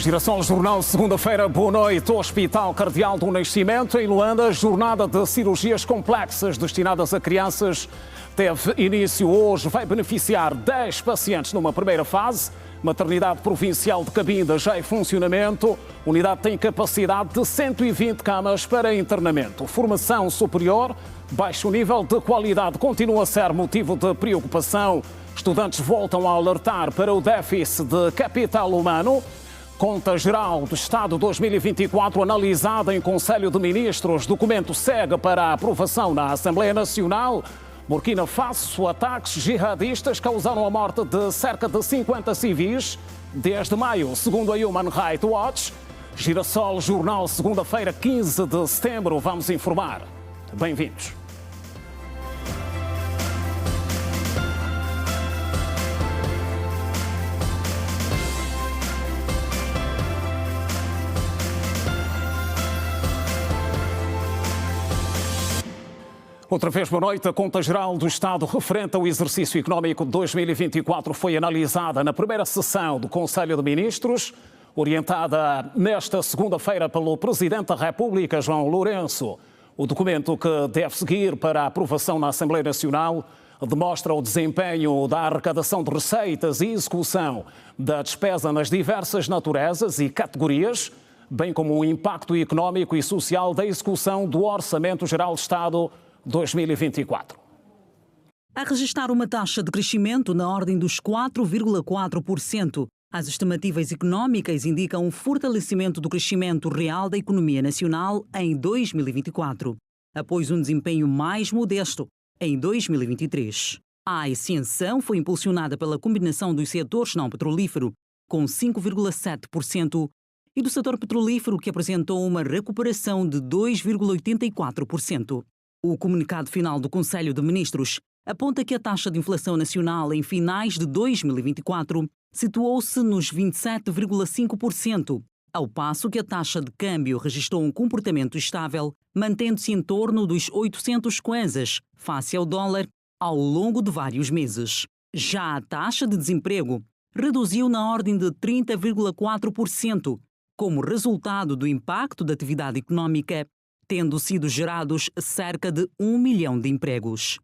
Girassol Jornal, segunda-feira, boa noite. Hospital Cardeal do Nascimento, em Luanda, jornada de cirurgias complexas destinadas a crianças teve início hoje. Vai beneficiar 10 pacientes numa primeira fase. Maternidade Provincial de Cabinda já em funcionamento. Unidade tem capacidade de 120 camas para internamento. Formação superior, baixo nível de qualidade continua a ser motivo de preocupação. Estudantes voltam a alertar para o déficit de capital humano. Conta Geral do Estado 2024 analisada em Conselho de Ministros. Documento segue para a aprovação na Assembleia Nacional. Burkina Faso, ataques jihadistas causaram a morte de cerca de 50 civis desde maio, segundo a Human Rights Watch. Girassol Jornal, segunda-feira, 15 de setembro. Vamos informar. Bem-vindos. Outra vez, boa noite. A Conta Geral do Estado referente ao exercício económico de 2024 foi analisada na primeira sessão do Conselho de Ministros, orientada nesta segunda-feira pelo Presidente da República, João Lourenço. O documento que deve seguir para a aprovação na Assembleia Nacional demonstra o desempenho da arrecadação de receitas e execução da despesa nas diversas naturezas e categorias, bem como o impacto económico e social da execução do Orçamento Geral do Estado 2024. A registrar uma taxa de crescimento na ordem dos 4,4%, as estimativas económicas indicam um fortalecimento do crescimento real da economia nacional em 2024, após um desempenho mais modesto em 2023. A ascensão foi impulsionada pela combinação dos setores não petrolífero, com 5,7%, e do setor petrolífero, que apresentou uma recuperação de 2,84%. O comunicado final do Conselho de Ministros aponta que a taxa de inflação nacional em finais de 2024 situou-se nos 27,5%, ao passo que a taxa de câmbio registrou um comportamento estável, mantendo-se em torno dos 800 kwanzas face ao dólar ao longo de vários meses. Já a taxa de desemprego reduziu na ordem de 30,4%, como resultado do impacto da atividade económica, tendo sido gerados cerca de 1 milhão de empregos.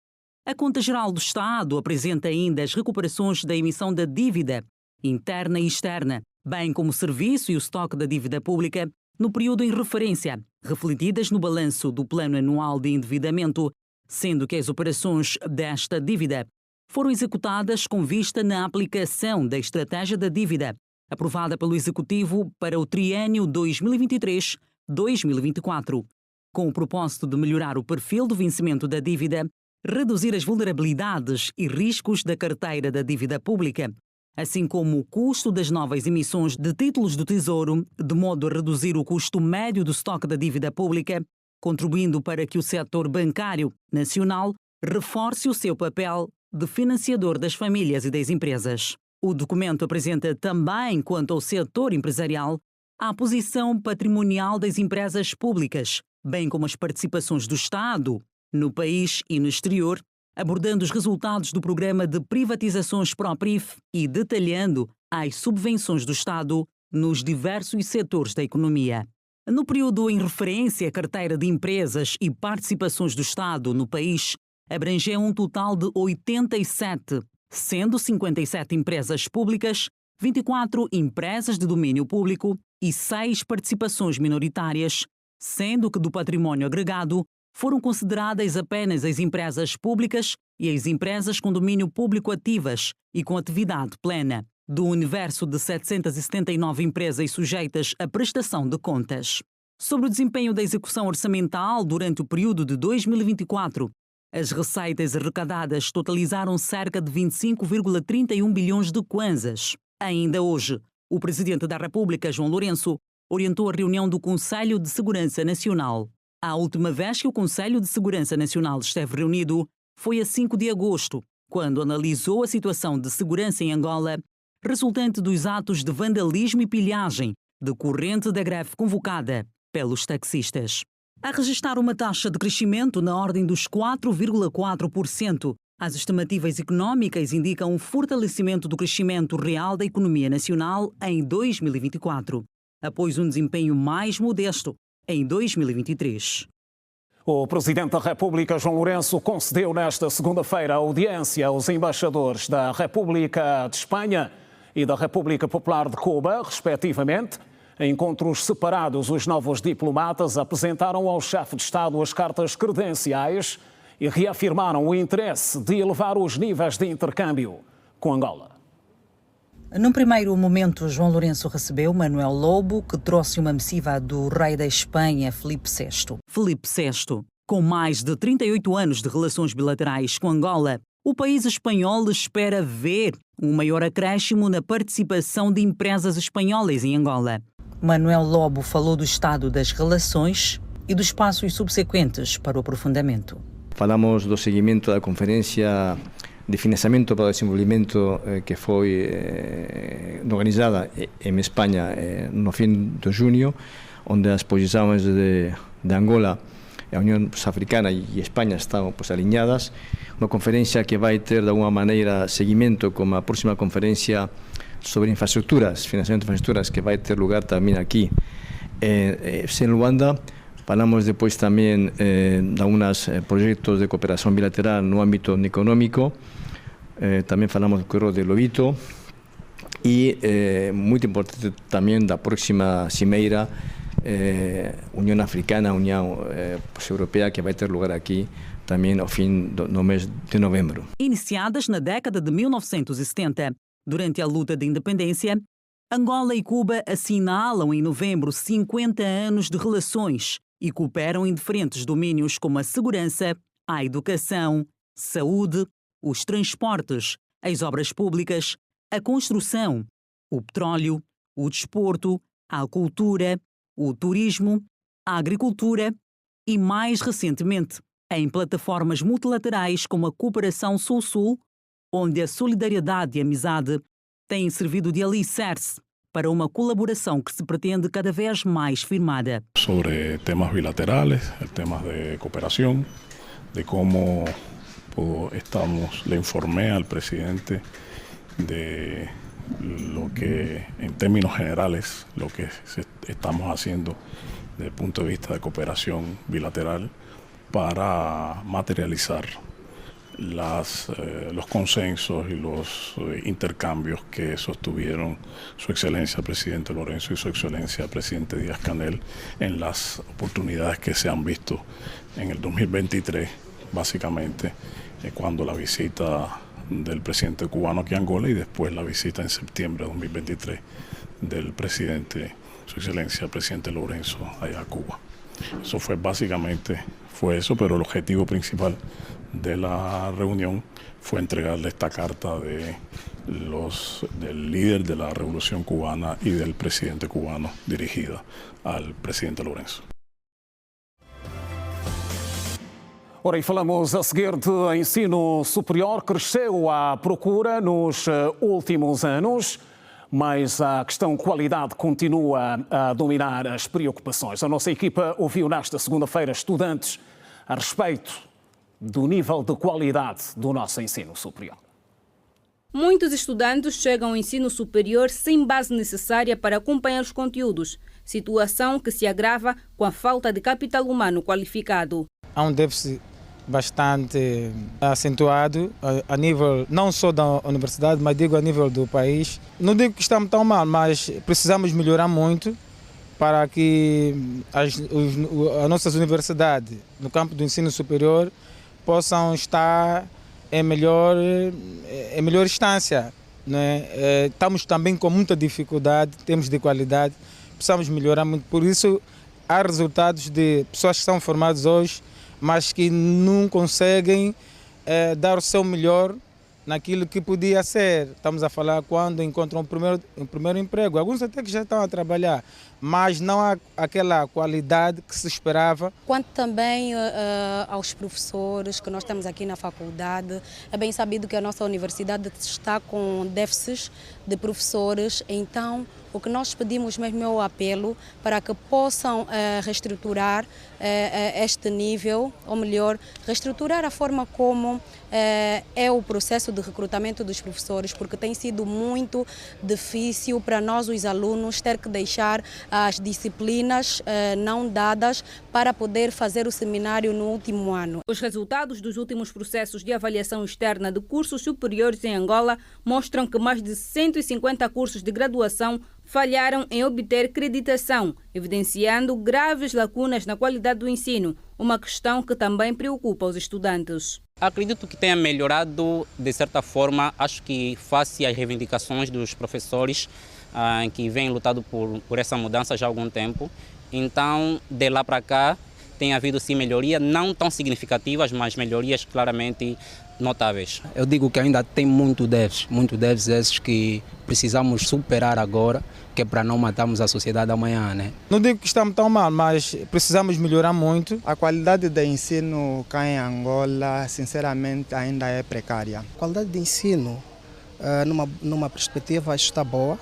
A Conta Geral do Estado apresenta ainda as recuperações da emissão da dívida interna e externa, bem como o serviço e o estoque da dívida pública no período em referência, refletidas no balanço do Plano Anual de Endividamento, sendo que as operações desta dívida foram executadas com vista na aplicação da Estratégia da Dívida, aprovada pelo Executivo para o triênio 2023-2024, com o propósito de melhorar o perfil do vencimento da dívida, reduzir as vulnerabilidades e riscos da carteira da dívida pública, assim como o custo das novas emissões de títulos do Tesouro, de modo a reduzir o custo médio do estoque da dívida pública, contribuindo para que o setor bancário nacional reforce o seu papel de financiador das famílias e das empresas. O documento apresenta também, quanto ao setor empresarial, a posição patrimonial das empresas públicas, bem como as participações do Estado no país e no exterior, abordando os resultados do programa de privatizações PROPRIF e detalhando as subvenções do Estado nos diversos setores da economia. No período em referência, a carteira de empresas e participações do Estado no país abrangeu um total de 87, sendo 57 empresas públicas, 24 empresas de domínio público e 6 participações minoritárias, sendo que do património agregado foram consideradas apenas as empresas públicas e as empresas com domínio público ativas e com atividade plena, do universo de 779 empresas sujeitas à prestação de contas. Sobre o desempenho da execução orçamental durante o período de 2024, as receitas arrecadadas totalizaram cerca de 25,31 bilhões de kwanzas. Ainda hoje, o Presidente da República, João Lourenço, orientou a reunião do Conselho de Segurança Nacional. A última vez que o Conselho de Segurança Nacional esteve reunido foi a 5 de agosto, quando analisou a situação de segurança em Angola, resultante dos atos de vandalismo e pilhagem decorrente da greve convocada pelos taxistas. A registrar uma taxa de crescimento na ordem dos 4,4%, As estimativas económicas indicam um fortalecimento do crescimento real da economia nacional em 2024, após um desempenho mais modesto em 2023. O Presidente da República, João Lourenço, concedeu nesta segunda-feira audiência aos embaixadores da República de Espanha e da República Popular de Cuba, respectivamente. Em encontros separados, os novos diplomatas apresentaram ao chefe de Estado as cartas credenciais e reafirmaram o interesse de elevar os níveis de intercâmbio com Angola. Num primeiro momento, João Lourenço recebeu Manuel Lobo, que trouxe uma missiva do rei da Espanha, Filipe VI. Filipe VI, com mais de 38 anos de relações bilaterais com Angola, o país espanhol espera ver um maior acréscimo na participação de empresas espanholas em Angola. Manuel Lobo falou do estado das relações e dos passos subsequentes para o aprofundamento. Falamos do seguimento da Conferência de Financiamento para o Desenvolvimento que foi organizada em Espanha no fim de junho, onde as posições de Angola, a União Africana e Espanha estão alinhadas. Uma conferência que vai ter de alguma maneira seguimento com a próxima conferência sobre infraestructuras, financiamento de infraestructuras, que vai ter lugar também aqui em Luanda. Falamos depois também de alguns projetos de cooperação bilateral no âmbito econômico. Também falamos do corredor de Lobito e, muito importante também, da próxima cimeira União Africana, União Europeia, que vai ter lugar aqui também ao fim do mês de novembro. Iniciadas na década de 1970, durante a luta de independência, Angola e Cuba assinalam em novembro 50 anos de relações e cooperam em diferentes domínios como a segurança, a educação, saúde, os transportes, as obras públicas, a construção, o petróleo, o desporto, a cultura, o turismo, a agricultura e, mais recentemente, em plataformas multilaterais como a Cooperação Sul-Sul, onde a solidariedade e a amizade têm servido de alicerce para uma colaboração que se pretende cada vez mais firmada. Sobre temas bilaterales, temas de cooperación, de cómo le informé al presidente de lo que, en términos generales, lo que estamos haciendo desde el punto de vista de cooperación bilateral para materializar los consensos y los intercambios que sostuvieron Su Excelencia Presidente Lourenço y Su Excelencia Presidente Díaz-Canel en las oportunidades que se han visto en el 2023, básicamente cuando la visita del presidente cubano aquí a Angola y después la visita en septiembre de 2023 del presidente, Su Excelencia Presidente Lourenço, allá a Cuba. Eso fue básicamente eso, pero el objetivo principal de la reunión fue entregarle esta carta del líder de la Revolución Cubana y del presidente cubano dirigida al presidente Lourenço. Ora, e falamos a seguir de ensino superior. Cresceu a procura nos últimos anos, mas a questão qualidade continua a dominar as preocupações. A nossa equipa ouviu nesta segunda-feira estudantes a respeito do nível de qualidade do nosso ensino superior. Muitos estudantes chegam ao ensino superior sem base necessária para acompanhar os conteúdos, situação que se agrava com a falta de capital humano qualificado. Há um déficit bastante acentuado a nível não só da universidade, mas digo a nível do país. Não digo que estamos tão mal, mas precisamos melhorar muito para que as nossas universidades no campo do ensino superior possam estar em melhor instância, né? Estamos também com muita dificuldade em termos de qualidade, precisamos melhorar muito. Por isso, há resultados de pessoas que são formadas hoje, mas que não conseguem dar o seu melhor naquilo que podia ser. Estamos a falar quando encontram o primeiro emprego. Alguns até que já estão a trabalhar, mas não há aquela qualidade que se esperava. Quanto também aos professores que nós temos aqui na faculdade, é bem sabido que a nossa universidade está com déficits de professores, então O que nós pedimos mesmo é o apelo para que possam reestruturar este nível, ou melhor, reestruturar a forma como é o processo de recrutamento dos professores, porque tem sido muito difícil para nós, os alunos, ter que deixar as disciplinas não dadas para poder fazer o seminário no último ano. Os resultados dos últimos processos de avaliação externa de cursos superiores em Angola mostram que mais de 150 cursos de graduação falharam em obter creditação, evidenciando graves lacunas na qualidade do ensino, uma questão que também preocupa os estudantes. Acredito que tenha melhorado de certa forma, acho que face às reivindicações dos professores que vêm lutando por essa mudança já há algum tempo. Então, de lá para cá, tem havido sim melhoria, não tão significativas, mas melhorias claramente notáveis. Eu digo que ainda tem muito déficits esses que precisamos superar agora, que é para não matarmos a sociedade amanhã, né? Não digo que estamos tão mal, mas precisamos melhorar muito. A qualidade do ensino cá em Angola, sinceramente, ainda é precária. A qualidade de ensino, numa perspectiva, está boa.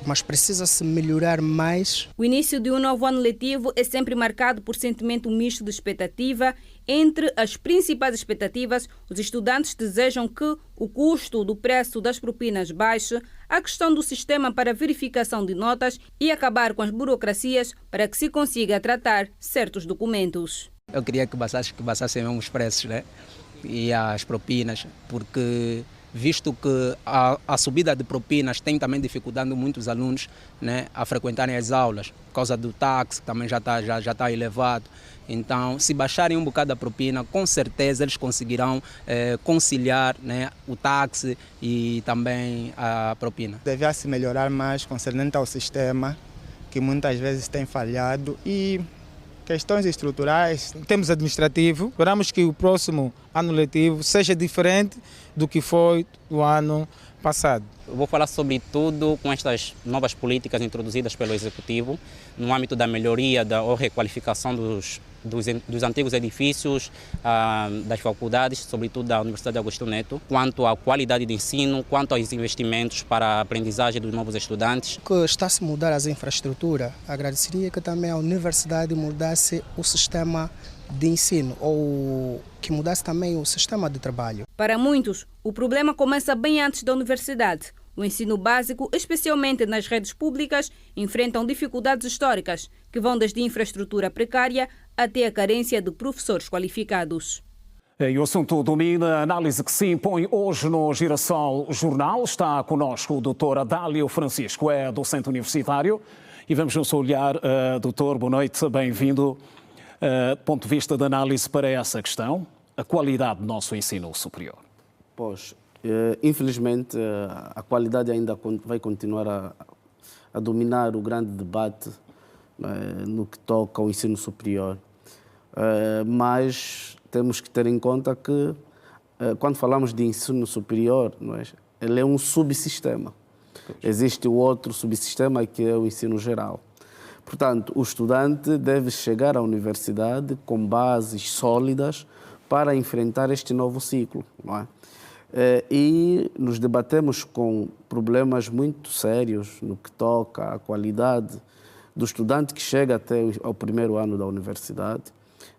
Mas precisa-se melhorar mais. O início de um novo ano letivo é sempre marcado por sentimento misto de expectativa. Entre as principais expectativas, os estudantes desejam que o custo do preço das propinas baixe, a questão do sistema para verificação de notas e acabar com as burocracias para que se consiga tratar certos documentos. Eu queria que baixassem mesmo os preços, né? E as propinas, porque visto que a subida de propinas tem também dificultado muitos alunos, né, a frequentarem as aulas, por causa do táxi, que também já está elevado. Então, se baixarem um bocado a propina, com certeza eles conseguirão conciliar, né, o táxi e também a propina. Devia-se melhorar mais concernente ao sistema, que muitas vezes tem falhado, e questões estruturais. Em termos administrativos, esperamos que o próximo ano letivo seja diferente do que foi o ano passado. Eu vou falar sobre tudo com estas novas políticas introduzidas pelo Executivo, no âmbito da melhoria ou requalificação dos antigos edifícios, das faculdades, sobretudo da Universidade de Agostinho Neto, quanto à qualidade de ensino, quanto aos investimentos para a aprendizagem dos novos estudantes. Que está-se a mudar as infraestruturas, agradeceria que também a universidade mudasse o sistema de ensino ou que mudasse também o sistema de trabalho. Para muitos, o problema começa bem antes da universidade. O ensino básico, especialmente nas redes públicas, enfrentam dificuldades históricas que vão desde infraestrutura precária até a carência de professores qualificados. E o assunto domina a análise que se impõe hoje no Girassol Jornal. Está connosco o Dr. Adálio Francisco, é docente universitário. E vamos nos olhar, doutor, boa noite, bem-vindo. Do ponto de vista de análise para essa questão, a qualidade do nosso ensino superior. Pois, infelizmente, a qualidade ainda vai continuar a dominar o grande debate no que toca ao ensino superior. Mas temos que ter em conta que, quando falamos de ensino superior, ele é um subsistema. Existe o outro subsistema que é o ensino geral. Portanto, o estudante deve chegar à universidade com bases sólidas para enfrentar este novo ciclo, não é? E nos debatemos com problemas muito sérios no que toca à qualidade do estudante que chega até ao primeiro ano da universidade.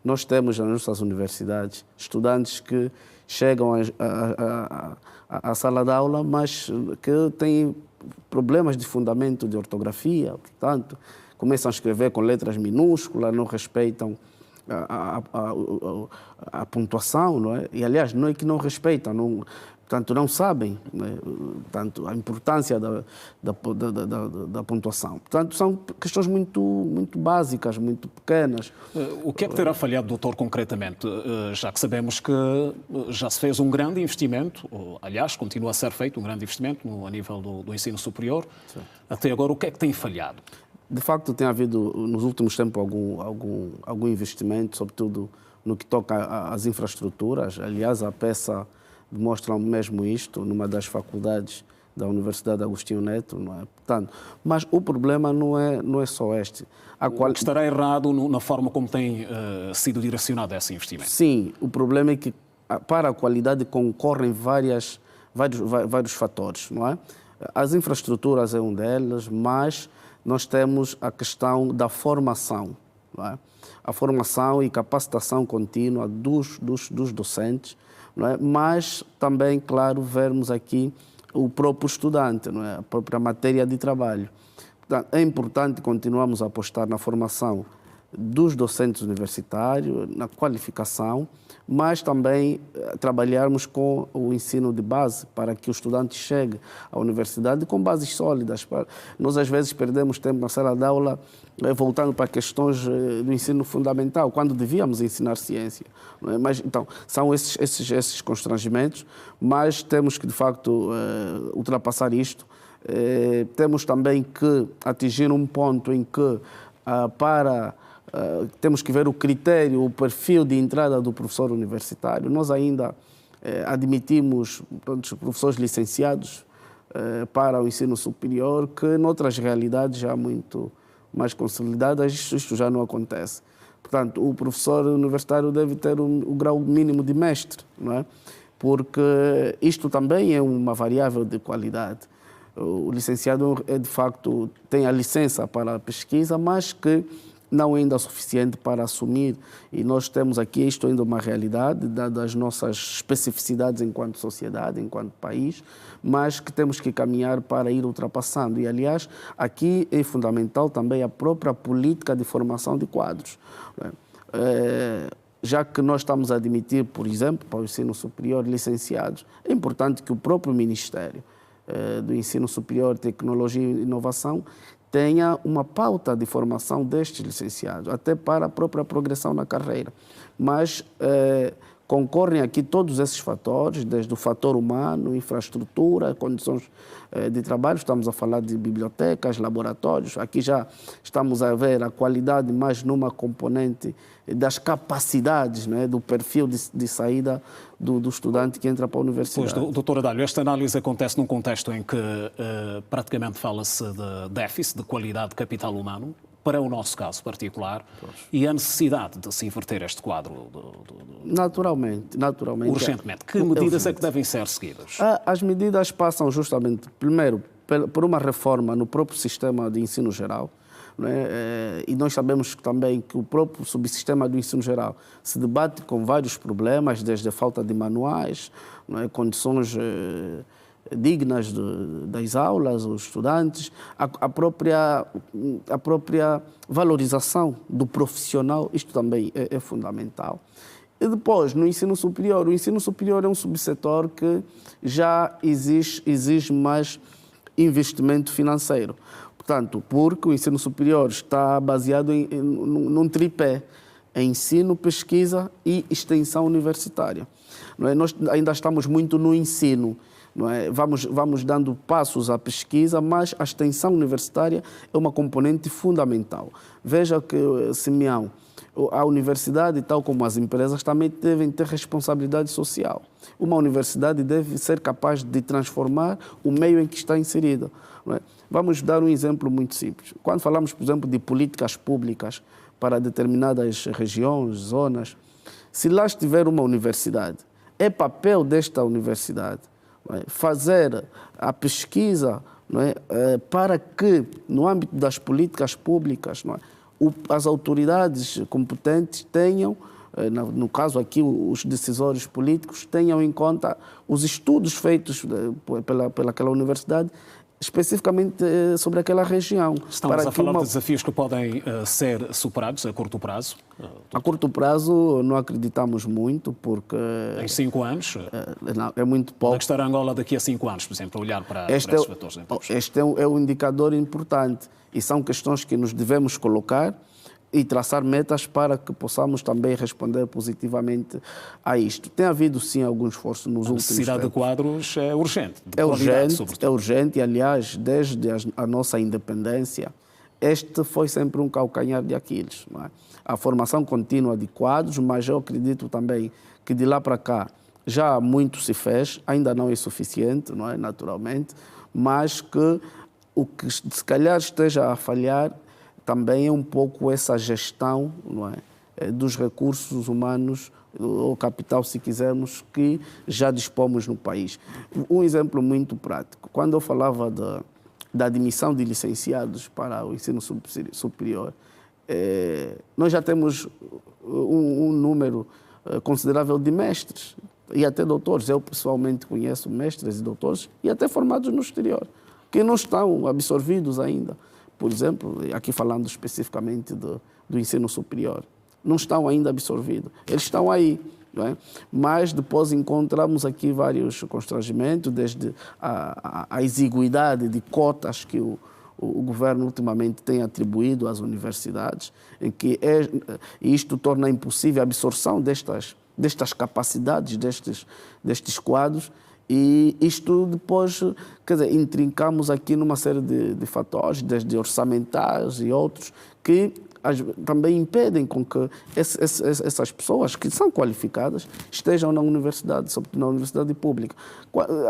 Nós temos nas nossas universidades estudantes que chegam à sala de aula, mas que têm problemas de fundamento de ortografia, portanto, começam a escrever com letras minúsculas, não respeitam a pontuação, não é? E, aliás, não é que não respeitam, portanto, não sabem, né, portanto, a importância da pontuação. Portanto, são questões muito básicas, muito pequenas. O que é que terá falhado, doutor, concretamente? Já que sabemos que já se fez um grande investimento, aliás, continua a ser feito um grande investimento a nível do ensino superior. Sim. Até agora, o que é que tem falhado? De facto, tem havido, nos últimos tempos, algum investimento, sobretudo no que toca às infraestruturas. Aliás, a peça demonstra mesmo isto, numa das faculdades da Universidade de Agostinho Neto, não é? Portanto, mas o problema não é só este. Estará errado na forma como tem sido direcionado esse investimento? Sim, o problema é que para a qualidade concorrem vários fatores, não é? As infraestruturas é um delas, mas nós temos a questão da formação, não é? A formação e capacitação contínua dos docentes, não é? Mas também, claro, vermos aqui o próprio estudante, não é? A própria matéria de trabalho. Portanto, é importante continuarmos a apostar na formação dos docentes universitários, na qualificação, mas também trabalharmos com o ensino de base para que o estudante chegue à universidade com bases sólidas. Nós, às vezes, perdemos tempo na sala de aula voltando para questões do ensino fundamental, quando devíamos ensinar ciência. Não é? Mas, então, são esses constrangimentos, mas temos que, de facto, ultrapassar isto. Temos também que atingir um ponto em que, temos que ver o critério, o perfil de entrada do professor universitário. Nós ainda admitimos professores licenciados para o ensino superior, que noutras realidades já muito mais consolidadas isto já não acontece. Portanto, o professor universitário deve ter o grau mínimo de mestre, não é? Porque isto também é uma variável de qualidade. O licenciado, de facto, tem a licença para a pesquisa, mas que não é ainda suficiente para assumir, e nós temos aqui isto ainda uma realidade, dadas as nossas especificidades enquanto sociedade, enquanto país, mas que temos que caminhar para ir ultrapassando. E, aliás, aqui é fundamental também a própria política de formação de quadros. Já que nós estamos a admitir, por exemplo, para o ensino superior licenciados, é importante que o próprio Ministério do Ensino Superior, Tecnologia e Inovação tenha uma pauta de formação destes licenciados, até para a própria progressão na carreira. Mas concorrem aqui todos esses fatores, desde o fator humano, infraestrutura, condições de trabalho. Estamos a falar de bibliotecas, laboratórios. Aqui já estamos a ver a qualidade mais numa componente das capacidades, né, do perfil de saída do estudante que entra para a universidade. Pois, doutor Adalho, esta análise acontece num contexto em que praticamente fala-se de déficit de qualidade de capital humano, para o nosso caso particular, e a necessidade de se inverter este quadro? Naturalmente. Urgentemente. Que medidas é que devem ser seguidas? As medidas passam justamente, primeiro, por uma reforma no próprio sistema de ensino geral, né? E nós sabemos também que o próprio subsistema do ensino geral se debate com vários problemas, desde a falta de manuais, né? Condições dignas das aulas, os estudantes, a própria valorização do profissional, isto também é fundamental. E depois, no ensino superior, o ensino superior é um subsetor que já exige mais investimento financeiro. Portanto, porque o ensino superior está baseado num tripé: ensino, pesquisa e extensão universitária. Não é? Nós ainda estamos muito no ensino. Não é? Vamos dando passos à pesquisa, mas a extensão universitária é uma componente fundamental. Veja que, Simeão, a universidade, tal como as empresas, também devem ter responsabilidade social. Uma universidade deve ser capaz de transformar o meio em que está inserida. Não é? Vamos dar um exemplo muito simples. Quando falamos, por exemplo, de políticas públicas para determinadas regiões, zonas, se lá estiver uma universidade, é papel desta universidade fazer a pesquisa, não é, para que, no âmbito das políticas públicas, não é, as autoridades competentes tenham, no caso aqui os decisores políticos, tenham em conta os estudos feitos pelaquela universidade, especificamente sobre aquela região. Estamos a falar de desafios que podem ser superados a curto prazo? A curto prazo não acreditamos muito, porque... Em 5 anos? Não, é muito pouco. Onde é que estará Angola daqui a 5 anos, por exemplo, a olhar para esses fatores? Este é um indicador importante e são questões que nos devemos colocar e traçar metas para que possamos também responder positivamente a isto. Tem havido, sim, algum esforço nos últimos tempos. A necessidade de quadros é urgente. É urgente e, aliás, desde a nossa independência, este foi sempre um calcanhar de Aquiles. Não é? A formação contínua de quadros, mas eu acredito também que de lá para cá já muito se fez, ainda não é suficiente, não é? Naturalmente, mas que o que se calhar esteja a falhar também é um pouco essa gestão, não é, dos recursos humanos ou capital, se quisermos, que já dispomos no país. Um exemplo muito prático. Quando eu falava da admissão de licenciados para o ensino superior, nós já temos um número considerável de mestres e até doutores. Eu, pessoalmente, conheço mestres e doutores e até formados no exterior, que não estão absorvidos ainda. Por exemplo, aqui falando especificamente do ensino superior, não estão ainda absorvidos. Eles estão aí, não é? Mas depois encontramos aqui vários constrangimentos, desde a exiguidade de cotas que o governo ultimamente tem atribuído às universidades, em que isto torna impossível a absorção destas capacidades, destes quadros, e isto depois, quer dizer, intrincamos aqui numa série de fatores, desde orçamentais e outros, que também impedem com que essas pessoas que são qualificadas estejam na universidade, sobretudo na universidade pública.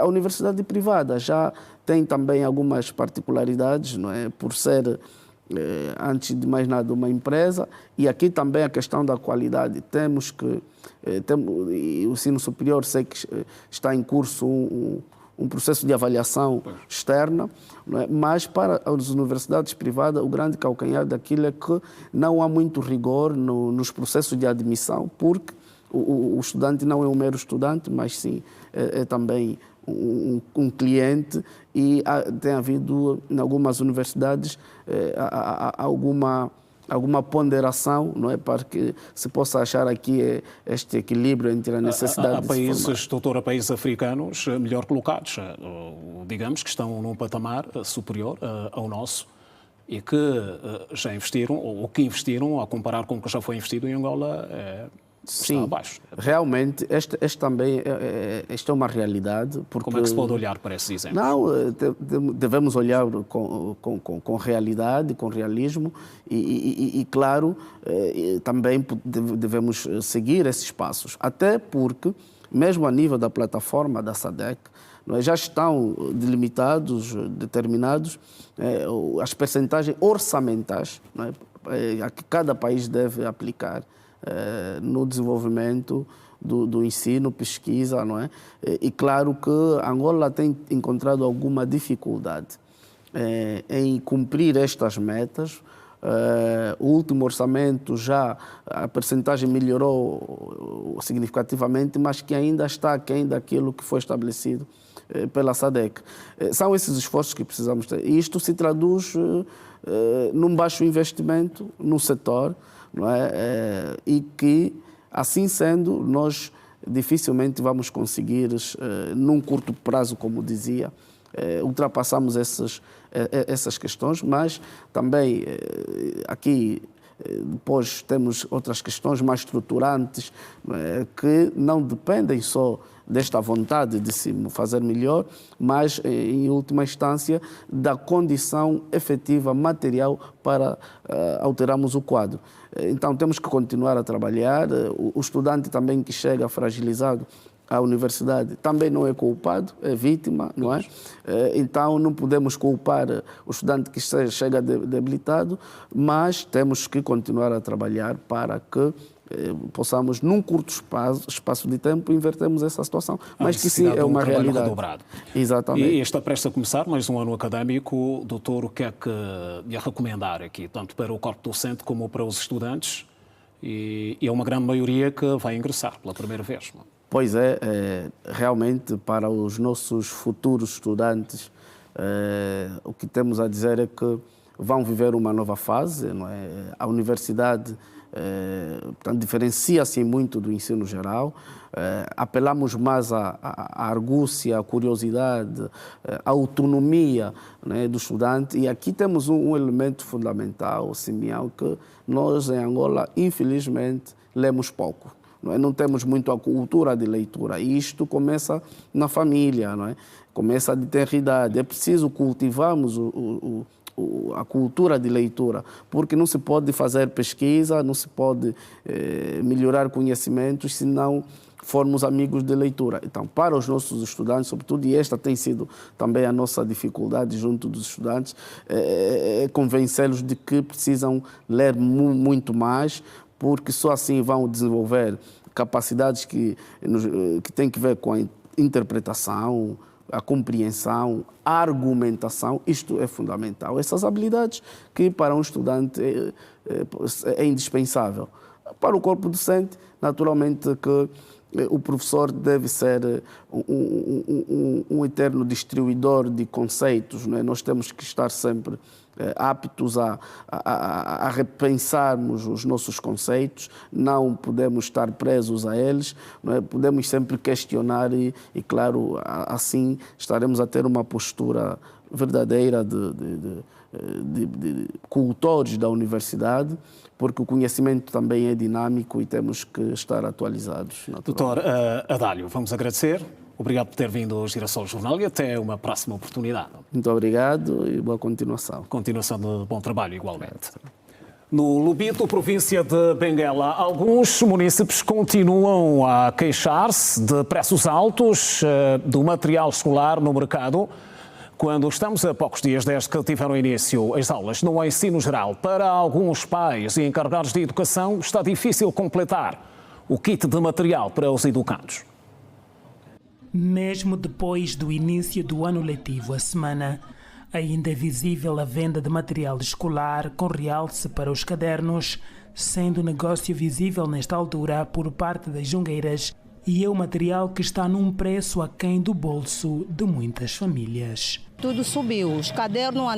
A universidade privada já tem também algumas particularidades, não é? Por ser, antes de mais nada, uma empresa, e aqui também a questão da qualidade. Temos que, o ensino superior, sei que está em curso um processo de avaliação externa, não é? Mas para as universidades privadas, o grande calcanhar daquilo é que não há muito rigor nos processos de admissão, porque o estudante não é um mero estudante, mas sim é também um cliente, e tem havido, em algumas universidades, alguma ponderação, não é, para que se possa achar aqui este equilíbrio entre a necessidade de se formar. Doutora, países africanos melhor colocados, digamos, que estão num patamar superior ao nosso e que já investiram, ou que investiram, a comparar com o que já foi investido em Angola, sim, está abaixo. Realmente, esta é uma realidade. Porque, como é que se pode olhar para esses exemplos? Não, devemos olhar com realidade, com realismo e claro, também devemos seguir esses passos. Até porque, mesmo a nível da plataforma da SADC, já estão delimitados, determinados, as percentagens orçamentais, a que cada país deve aplicar no desenvolvimento do ensino, pesquisa, não é? E claro que Angola tem encontrado alguma dificuldade em cumprir estas metas. O último orçamento já a percentagem melhorou significativamente, mas que ainda está aquém daquilo que foi estabelecido pela SADC. São esses esforços que precisamos ter. E isto se traduz num baixo investimento no setor, não é? E que, assim sendo, nós dificilmente vamos conseguir, num curto prazo, como dizia, ultrapassamos essas questões, mas também aqui depois temos outras questões mais estruturantes, que não dependem só desta vontade de se fazer melhor, mas, em última instância, da condição efetiva, material, para alterarmos o quadro. Então, temos que continuar a trabalhar. O estudante também que chega fragilizado à universidade também não é culpado, é vítima, não é? Então, não podemos culpar o estudante que chega debilitado, mas temos que continuar a trabalhar para que possamos, num curto espaço de tempo, invertermos essa situação. Mas que sim, é uma realidade. Redobrado. Exatamente. E está prestes a começar mais um ano académico. Doutor, o que é que lhe recomendar aqui, tanto para o corpo docente como para os estudantes? E é uma grande maioria que vai ingressar pela primeira vez. Não? Pois realmente, para os nossos futuros estudantes, o que temos a dizer é que vão viver uma nova fase, não é? A universidade portanto, diferencia-se muito do ensino geral. Apelamos mais à argúcia, à curiosidade, à autonomia, né, do estudante. E aqui temos um elemento fundamental, seminal, que nós, em Angola, infelizmente, lemos pouco. Não temos muito a cultura de leitura. E isto começa na família, não é? Começa de tenridade. É preciso cultivarmos a cultura de leitura, porque não se pode fazer pesquisa, não se pode melhorar conhecimentos se não formos amigos de leitura. Então, para os nossos estudantes, sobretudo, e esta tem sido também a nossa dificuldade junto dos estudantes, é convencê-los de que precisam ler muito mais, porque só assim vão desenvolver capacidades que têm que ver com a interpretação, a compreensão, a argumentação. Isto é fundamental. Essas habilidades que para um estudante é indispensável. Para o corpo docente, naturalmente que o professor deve ser um eterno distribuidor de conceitos, não é? Nós temos que estar sempre aptos a repensarmos os nossos conceitos, não podemos estar presos a eles, não é? Podemos sempre questionar e, claro, assim estaremos a ter uma postura verdadeira de cultores da universidade, porque o conhecimento também é dinâmico e temos que estar atualizados. Doutor Adálio, vamos agradecer. Obrigado por ter vindo ao Girassol Jornal e até uma próxima oportunidade. Muito obrigado e boa continuação. Continuação de bom trabalho, igualmente. No Lubito, província de Benguela, alguns munícipes continuam a queixar-se de preços altos do material escolar no mercado, quando estamos a poucos dias desde que tiveram início as aulas no ensino geral. Para alguns pais e encarregados de educação, está difícil completar o kit de material para os educandos. Mesmo depois do início do ano letivo, a semana, ainda é visível a venda de material escolar com realce para os cadernos, sendo negócio visível nesta altura por parte das jungueiras, e é o material que está num preço aquém do bolso de muitas famílias. Tudo subiu. Os cadernos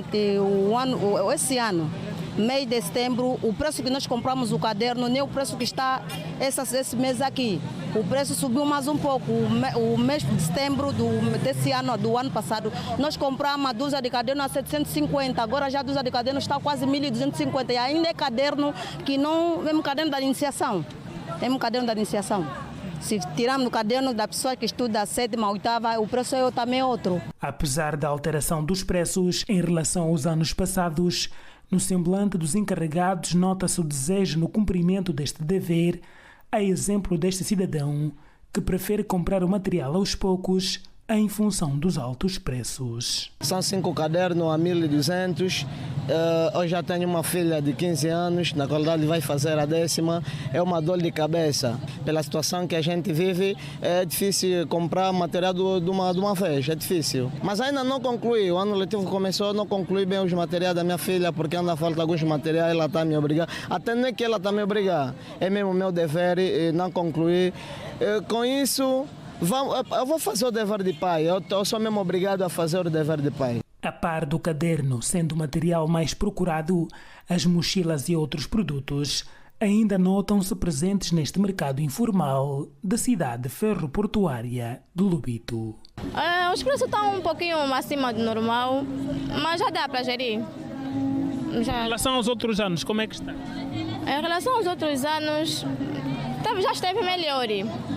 esse ano, mês de setembro, o preço que nós compramos o caderno nem o preço que está esse mês aqui. O preço subiu mais um pouco. O mês de setembro desse ano, do ano passado, nós compramos uma dúzia de caderno a 750. Agora já a dúzia de caderno está quase 1.250. E ainda é caderno que não é um caderno da iniciação. É um caderno da iniciação. Se tirarmos o caderno da pessoa que estuda a 7ª, 8ª, o preço é também outro. Apesar da alteração dos preços em relação aos anos passados, no semblante dos encarregados nota-se o desejo no cumprimento deste dever, a exemplo deste cidadão que prefere comprar o material aos poucos em função dos altos preços. São 5 cadernos a 1.200. Eu já tenho uma filha de 15 anos, na qualidade vai fazer a 10ª. É uma dor de cabeça. Pela situação que a gente vive, é difícil comprar material de uma vez, é difícil. Mas ainda não concluí, o ano letivo começou, não concluí bem os materiais da minha filha, porque ainda falta alguns materiais, ela está me obrigando. Até nem que ela está me obrigando, é mesmo meu dever e não concluí. Com isso, eu vou fazer o dever de pai, eu sou mesmo obrigado a fazer o dever de pai. A par do caderno sendo o material mais procurado, as mochilas e outros produtos ainda notam-se presentes neste mercado informal da cidade ferroportuária de Lubito. Os preços estão um pouquinho acima do normal, mas já dá para gerir. Em relação aos outros anos, como é que está? Em relação aos outros anos, já esteve melhor,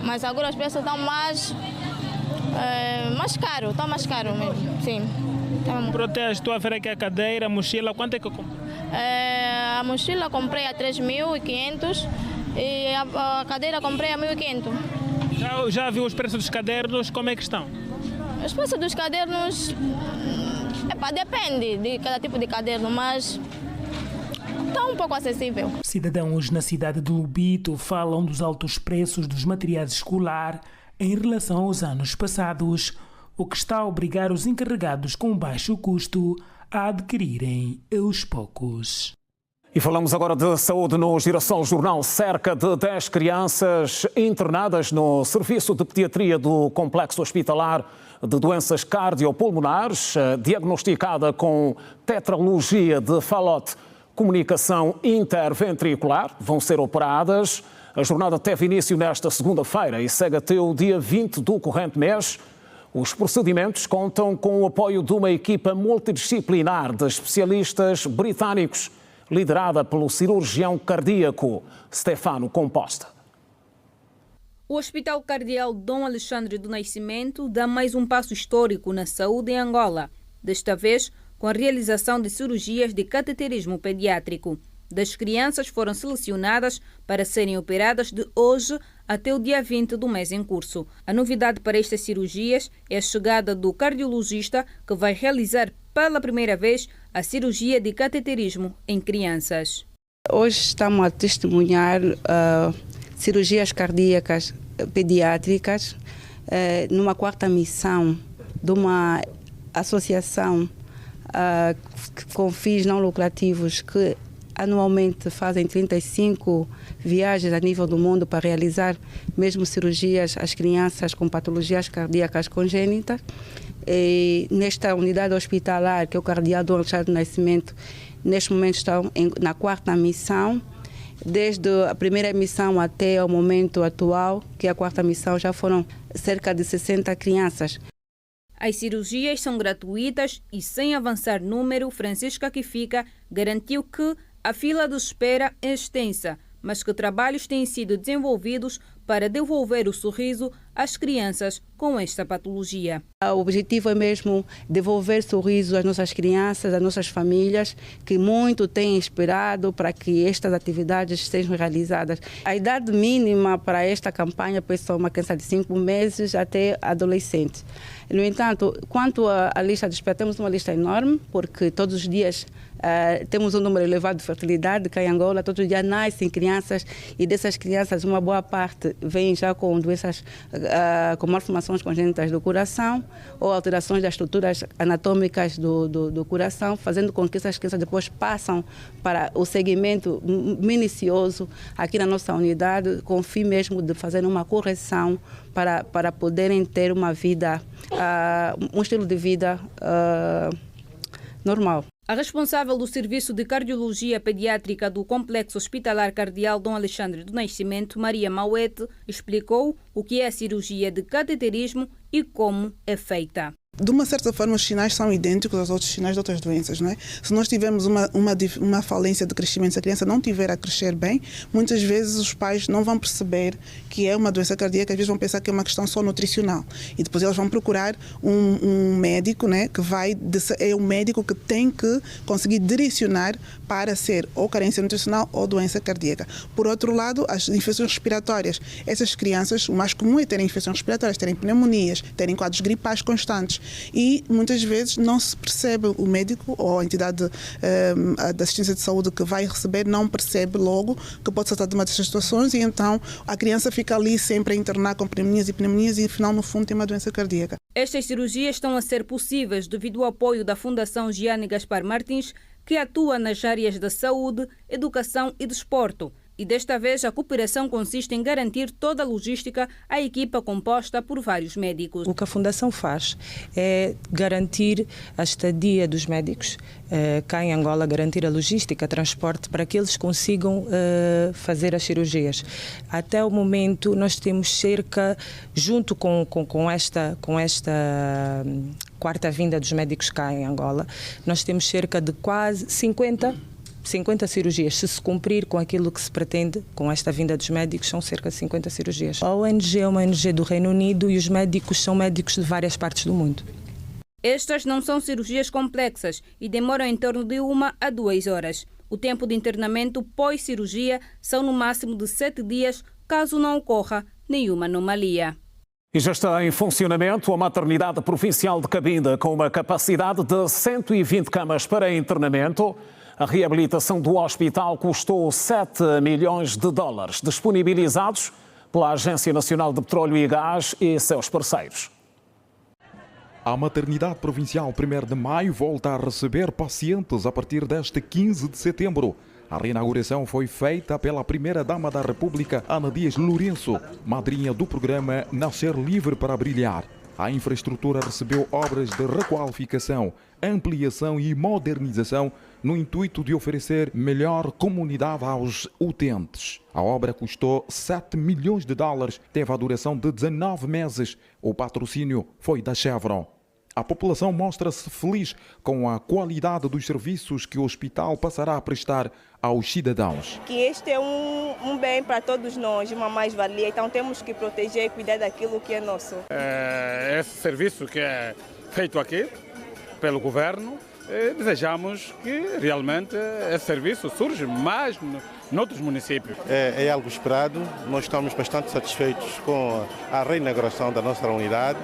mas agora os preços estão mais caros, estão mais caros mesmo, sim. Protege, estou a ver aqui a cadeira, a mochila, quanto é que eu comprei? A mochila comprei a 3.500 e a cadeira comprei a 1.500. Já viu os preços dos cadernos, como é que estão? Os preços dos cadernos, depende de cada tipo de caderno, mas está um pouco acessível. Cidadãos na cidade de Lubito falam dos altos preços dos materiais escolar em relação aos anos passados, o que está a obrigar os encarregados com baixo custo a adquirirem aos poucos. E falamos agora de saúde no Girassol Jornal. Cerca de 10 crianças internadas no Serviço de Pediatria do Complexo Hospitalar de Doenças Cardiopulmonares, diagnosticada com tetralogia de Fallot, comunicação interventricular, vão ser operadas. A jornada teve início nesta segunda-feira e segue até o dia 20 do corrente mês. Os procedimentos contam com o apoio de uma equipa multidisciplinar de especialistas britânicos, liderada pelo cirurgião cardíaco Stefano Composta. O Hospital Cardeal Dom Alexandre do Nascimento dá mais um passo histórico na saúde em Angola, desta vez com a realização de cirurgias de cateterismo pediátrico. Das crianças foram selecionadas para serem operadas de hoje até o dia 20 do mês em curso. A novidade para estas cirurgias é a chegada do cardiologista que vai realizar pela primeira vez a cirurgia de cateterismo em crianças. Hoje estamos a testemunhar cirurgias cardíacas pediátricas numa 4ª missão de uma associação com fins não lucrativos que anualmente fazem 35 viagens a nível do mundo para realizar mesmo cirurgias às crianças com patologias cardíacas congênitas. E nesta unidade hospitalar, que é o Cardeal Dom Alexandre do Nascimento, neste momento estão na 4ª missão. Desde a primeira missão até o momento atual, que é a 4ª missão, já foram cerca de 60 crianças. As cirurgias são gratuitas e, sem avançar número, Francisca Kifica garantiu que a fila de espera é extensa, mas que trabalhos têm sido desenvolvidos para devolver o sorriso às crianças com esta patologia. O objetivo é mesmo devolver sorriso às nossas crianças, às nossas famílias, que muito têm esperado para que estas atividades sejam realizadas. A idade mínima para esta campanha é uma criança de 5 meses até adolescente. No entanto, quanto à lista de espera, temos uma lista enorme, porque todos os dias temos um número elevado de fertilidade cá em Angola, todos os dias nascem crianças e dessas crianças uma boa parte vem já com doenças, com malformações congênitas do coração ou alterações das estruturas anatômicas do coração, fazendo com que essas crianças depois passam para o segmento minucioso aqui na nossa unidade, com o fim mesmo de fazer uma correção para poderem ter uma vida, um estilo de vida normal. A responsável do Serviço de Cardiologia Pediátrica do Complexo Hospitalar Cardeal Dom Alexandre do Nascimento, Maria Mauete, explicou o que é a cirurgia de cateterismo e como é feita. De uma certa forma, os sinais são idênticos aos outros sinais de outras doenças, não é? Se nós tivermos uma falência de crescimento, se a criança não estiver a crescer bem, muitas vezes os pais não vão perceber que é uma doença cardíaca, às vezes vão pensar que é uma questão só nutricional. E depois eles vão procurar um médico, né, é o médico que tem que conseguir direcionar para ser ou carência nutricional ou doença cardíaca. Por outro lado, as infecções respiratórias. Essas crianças, o mais comum é terem infecções respiratórias, terem pneumonias, terem quadros gripais constantes. E muitas vezes não se percebe, o médico ou a entidade da assistência de saúde que vai receber não percebe logo que pode se tratar de uma dessas situações e então a criança fica ali sempre a internar com pneumonias e afinal no fundo tem uma doença cardíaca. Estas cirurgias estão a ser possíveis devido ao apoio da Fundação Gianni Gaspar Martins, que atua nas áreas da saúde, educação e desporto. E desta vez a cooperação consiste em garantir toda a logística à equipa composta por vários médicos. O que a Fundação faz é garantir a estadia dos médicos cá em Angola, garantir a logística, transporte, para que eles consigam fazer as cirurgias. Até o momento nós temos cerca, junto com esta quarta vinda dos médicos cá em Angola, nós temos cerca de quase 50 cirurgias. Se cumprir com aquilo que se pretende, com esta vinda dos médicos, são cerca de 50 cirurgias. A ONG é uma ONG do Reino Unido e os médicos são médicos de várias partes do mundo. Estas não são cirurgias complexas e demoram em torno de 1 a 2 horas. O tempo de internamento pós-cirurgia são no máximo de 7 dias, caso não ocorra nenhuma anomalia. E já está em funcionamento a Maternidade Provincial de Cabinda, com uma capacidade de 120 camas para internamento. A reabilitação do hospital custou 7 milhões de dólares, disponibilizados pela Agência Nacional de Petróleo e Gás e seus parceiros. A Maternidade Provincial 1º de Maio volta a receber pacientes a partir deste 15 de setembro. A reinauguração foi feita pela Primeira-Dama da República, Ana Dias Lourenço, madrinha do programa Nascer Livre para Brilhar. A infraestrutura recebeu obras de requalificação, ampliação e modernização no intuito de oferecer melhor comunidade aos utentes. A obra custou 7 milhões de dólares, teve a duração de 19 meses. O patrocínio foi da Chevron. A população mostra-se feliz com a qualidade dos serviços que o hospital passará a prestar aos cidadãos. Que este é um bem para todos nós, uma mais-valia, então temos que proteger e cuidar daquilo que é nosso. Esse serviço que é feito aqui pelo governo, desejamos que realmente esse serviço surja mais noutros municípios. É algo esperado, nós estamos bastante satisfeitos com a reinauguração da nossa unidade.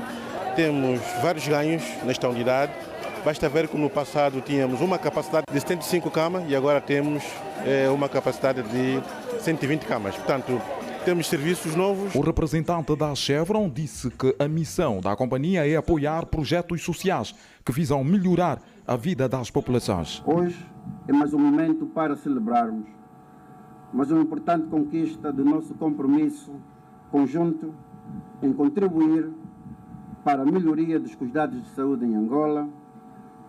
Temos vários ganhos nesta unidade, Basta ver que no passado tínhamos uma capacidade de 105 camas e agora temos uma capacidade de 120 camas. Portanto, temos serviços novos. O representante da Chevron disse que a missão da companhia é apoiar projetos sociais que visam melhorar a vida das populações. Hoje é mais um momento para celebrarmos, mas uma importante conquista do nosso compromisso conjunto em contribuir para a melhoria dos cuidados de saúde em Angola,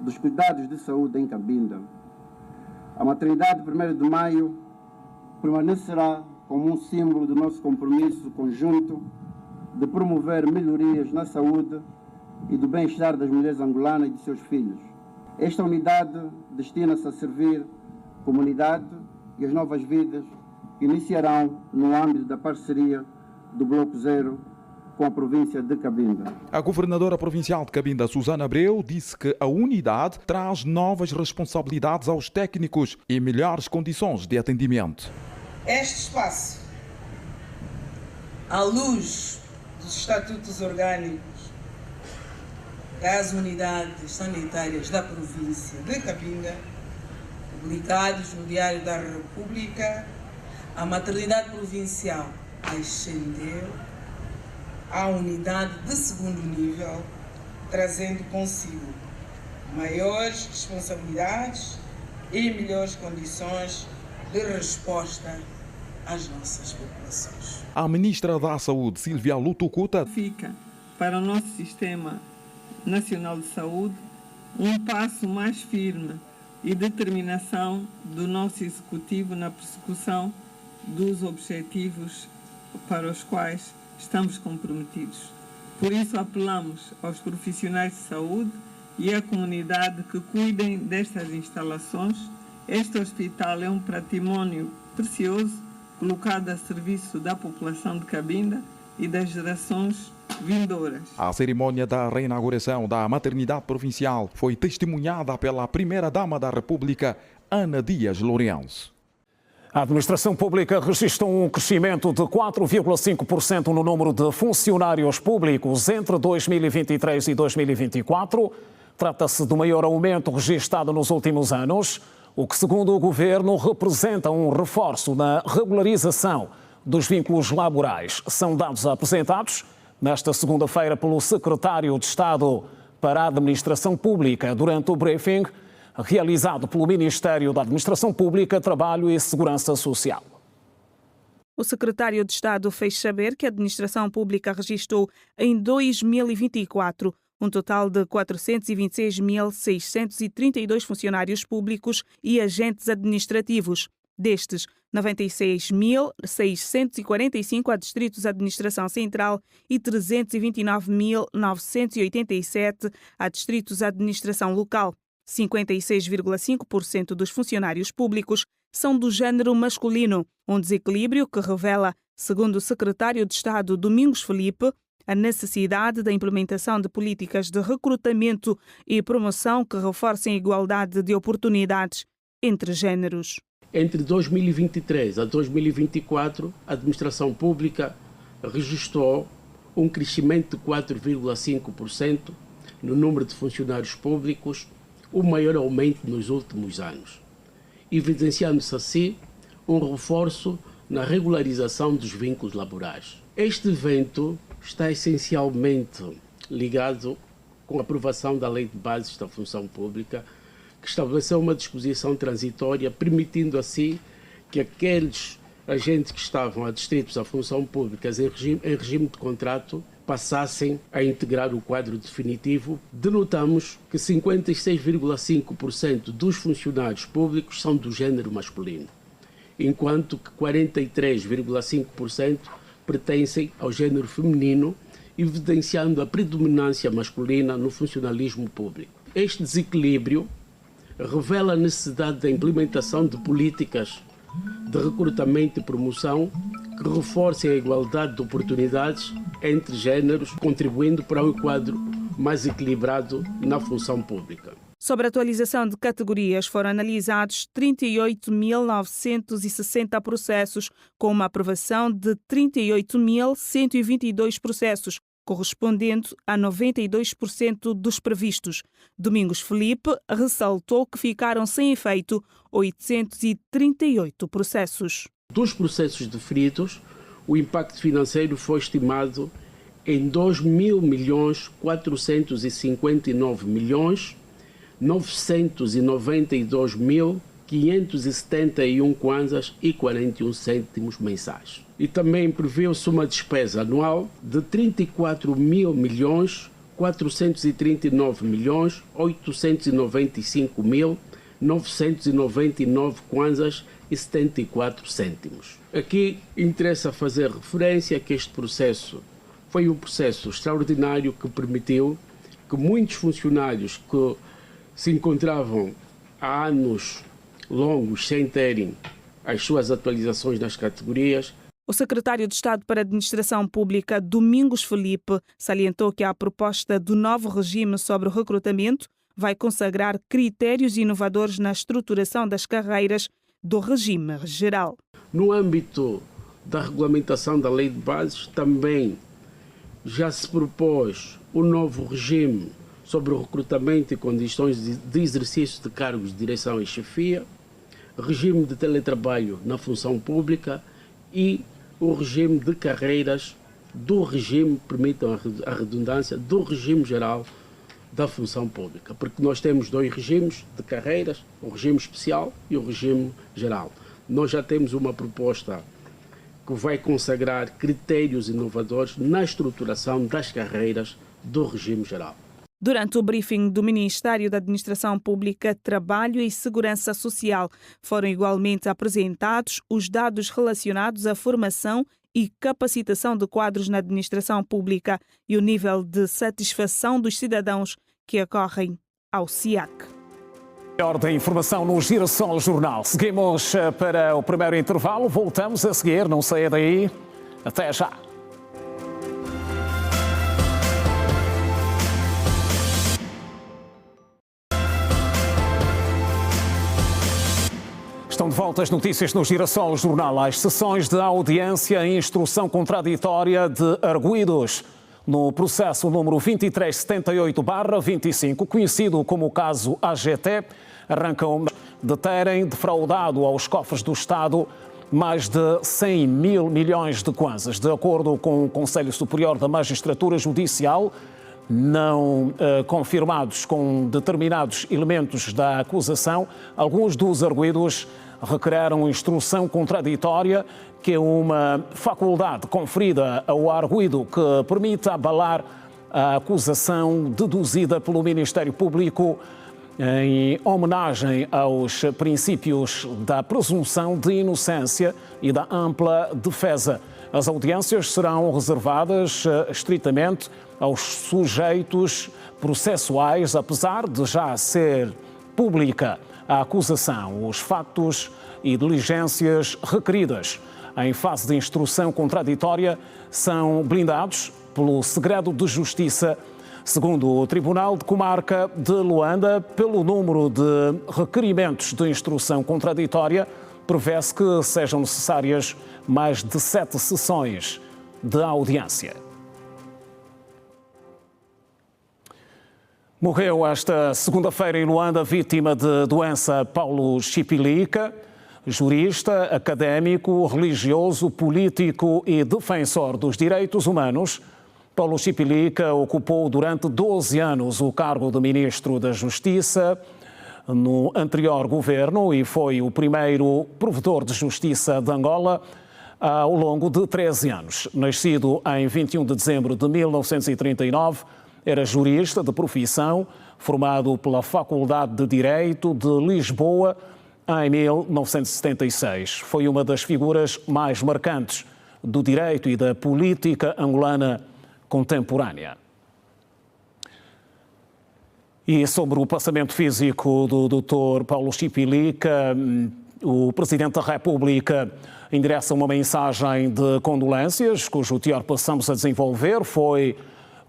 dos cuidados de saúde em Cabinda. A maternidade 1º de Maio permanecerá como um símbolo do nosso compromisso conjunto de promover melhorias na saúde e do bem-estar das mulheres angolanas e de seus filhos. Esta unidade destina-se a servir a comunidade e as novas vidas que iniciarão no âmbito da parceria do Bloco Zero com a província de Cabinda. A governadora provincial de Cabinda, Susana Abreu, disse que a unidade traz novas responsabilidades aos técnicos e melhores condições de atendimento. Este espaço, à luz dos estatutos orgânicos das unidades sanitárias da província de Cabinda, publicados no Diário da República, a maternidade provincial ascendeu à unidade de 2º nível, trazendo consigo maiores responsabilidades e melhores condições de resposta às nossas populações. A ministra da Saúde, Silvia Lutucuta, fica para o nosso Sistema Nacional de Saúde um passo mais firme e determinação do nosso Executivo na persecução dos objetivos para os quais estamos comprometidos. Por isso apelamos aos profissionais de saúde e à comunidade que cuidem destas instalações. Este hospital é um património precioso colocado a serviço da população de Cabinda e das gerações vindouras. A cerimônia da reinauguração da maternidade provincial foi testemunhada pela primeira-dama da República, Ana Dias Lourenço. A administração pública registrou um crescimento de 4,5% no número de funcionários públicos entre 2023 e 2024. Trata-se do maior aumento registrado nos últimos anos, o que, segundo o governo, representa um reforço na regularização dos vínculos laborais. São dados apresentados nesta segunda-feira pelo secretário de Estado para a Administração Pública durante o briefing realizado pelo Ministério da Administração Pública, Trabalho e Segurança Social. O secretário de Estado fez saber que a Administração Pública registrou em 2024 um total de 426.632 funcionários públicos e agentes administrativos. Destes, 96.645 a distritos de administração central e 329.987 a distritos de administração local. 56,5% dos funcionários públicos são do género masculino, um desequilíbrio que revela, segundo o secretário de Estado Domingos Felipe, a necessidade da implementação de políticas de recrutamento e promoção que reforcem a igualdade de oportunidades entre géneros. Entre 2023 a 2024, a administração pública registrou um crescimento de 4,5% no número de funcionários públicos, o maior aumento nos últimos anos, evidenciando-se assim um reforço na regularização dos vínculos laborais. Este evento está essencialmente ligado com a aprovação da Lei de Bases da Função Pública, que estabeleceu uma disposição transitória, permitindo assim que aqueles agentes que estavam adscritos à função pública em regime de contrato passassem a integrar o quadro definitivo. Denotamos que 56,5% dos funcionários públicos são do género masculino, enquanto que 43,5% pertencem ao género feminino, evidenciando a predominância masculina no funcionalismo público. Este desequilíbrio revela a necessidade da implementação de políticas de recrutamento e promoção que reforcem a igualdade de oportunidades entre géneros, contribuindo para um quadro mais equilibrado na função pública. Sobre a atualização de categorias, foram analisados 38.960 processos, com uma aprovação de 38.122 processos, correspondendo a 92% dos previstos. Domingos Felipe ressaltou que ficaram sem efeito 838 processos. Dos processos deferidos, o impacto financeiro foi estimado em 2.459.992.571 kwanzas e 41 cêntimos mensais. E também previu-se uma despesa anual de 34.439.895.999 kwanzas e 74 cêntimos. Aqui interessa fazer referência que este processo foi um processo extraordinário que permitiu que muitos funcionários que se encontravam há anos longos sem terem as suas atualizações nas categorias. O secretário de Estado para a Administração Pública, Domingos Felipe, salientou que a proposta do novo regime sobre o recrutamento vai consagrar critérios inovadores na estruturação das carreiras do regime geral. No âmbito da regulamentação da Lei de Bases, também já se propôs o novo regime sobre o recrutamento e condições de exercício de cargos de direção e chefia, regime de teletrabalho na função pública e o regime de carreiras do regime, permitam a redundância, do regime geral da função pública. Porque nós temos dois regimes de carreiras, o regime especial e o regime geral. Nós já temos uma proposta que vai consagrar critérios inovadores na estruturação das carreiras do regime geral. Durante o briefing do Ministério da Administração Pública, Trabalho e Segurança Social, foram igualmente apresentados os dados relacionados à formação e capacitação de quadros na administração pública e o nível de satisfação dos cidadãos que acorrem ao SIAC. Ordem informação no Girassol Jornal. Seguimos para o primeiro intervalo. Voltamos a seguir. Não saia daí. Até já. Estão de volta as notícias no Girassol Jornal. As sessões de audiência e instrução contraditória de arguidos no processo número 2378/25, conhecido como o caso AGT, arrancam de terem defraudado aos cofres do Estado mais de 100 mil milhões de kwanzas. De acordo com o Conselho Superior da Magistratura Judicial, não confirmados com determinados elementos da acusação, alguns dos arguidos requereram instrução contraditória, que é uma faculdade conferida ao arguido que permite abalar a acusação deduzida pelo Ministério Público em homenagem aos princípios da presunção de inocência e da ampla defesa. As audiências serão reservadas estritamente aos sujeitos processuais, apesar de já ser pública a acusação, os factos e diligências requeridas em fase de instrução contraditória são blindados pelo segredo de justiça. Segundo o Tribunal de Comarca de Luanda, pelo número de requerimentos de instrução contraditória, prevê-se que sejam necessárias mais de 7 sessões de audiência. Morreu esta segunda-feira em Luanda, vítima de doença, Paulo Chipilica, jurista, académico, religioso, político e defensor dos direitos humanos. Paulo Chipilica ocupou durante 12 anos o cargo de Ministro da Justiça no anterior governo e foi o primeiro provedor de justiça de Angola ao longo de 13 anos. Nascido em 21 de dezembro de 1939, era jurista de profissão, formado pela Faculdade de Direito de Lisboa em 1976. Foi uma das figuras mais marcantes do direito e da política angolana contemporânea. E sobre o passamento físico do Dr. Paulo Chipilica, o Presidente da República endereça uma mensagem de condolências, cujo teor passamos a desenvolver. Foi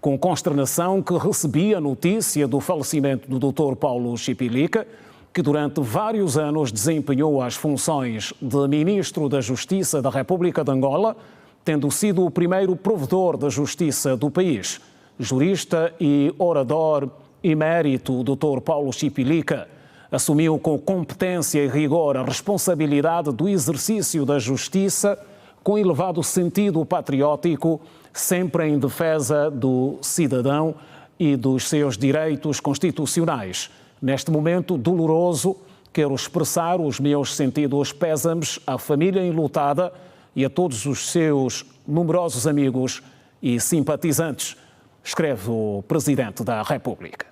com consternação que recebi a notícia do falecimento do Dr. Paulo Chipilica, que durante vários anos desempenhou as funções de Ministro da Justiça da República de Angola, tendo sido o primeiro provedor da justiça do país. Jurista e orador emérito, o Dr. Paulo Chipilica, assumiu com competência e rigor a responsabilidade do exercício da justiça com elevado sentido patriótico, sempre em defesa do cidadão e dos seus direitos constitucionais. Neste momento doloroso, quero expressar os meus sentidos pésames à família enlutada e a todos os seus numerosos amigos e simpatizantes, escreve o Presidente da República.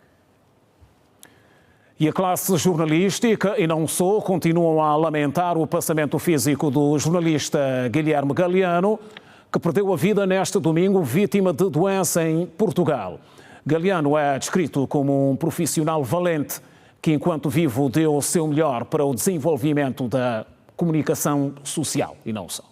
E a classe jornalística, e não só, continuam a lamentar o passamento físico do jornalista Guilherme Galeano, que perdeu a vida neste domingo vítima de doença em Portugal. Galeano é descrito como um profissional valente que, enquanto vivo, deu o seu melhor para o desenvolvimento da comunicação social e não só.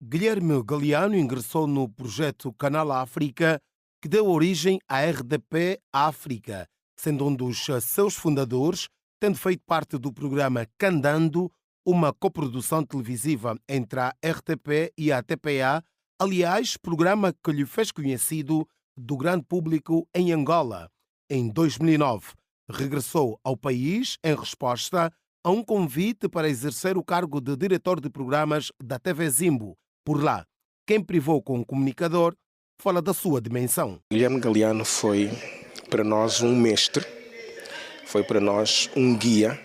Guilherme Galeano ingressou no projeto Canal África, que deu origem à RDP África, sendo um dos seus fundadores, tendo feito parte do programa Candando, uma coprodução televisiva entre a RTP e a TPA, aliás, programa que lhe fez conhecido do grande público em Angola. Em 2009, regressou ao país em resposta a um convite para exercer o cargo de diretor de programas da TV Zimbo. Por lá, quem privou com o comunicador fala da sua dimensão. Guilherme Galeano foi para nós um mestre, foi para nós um guia.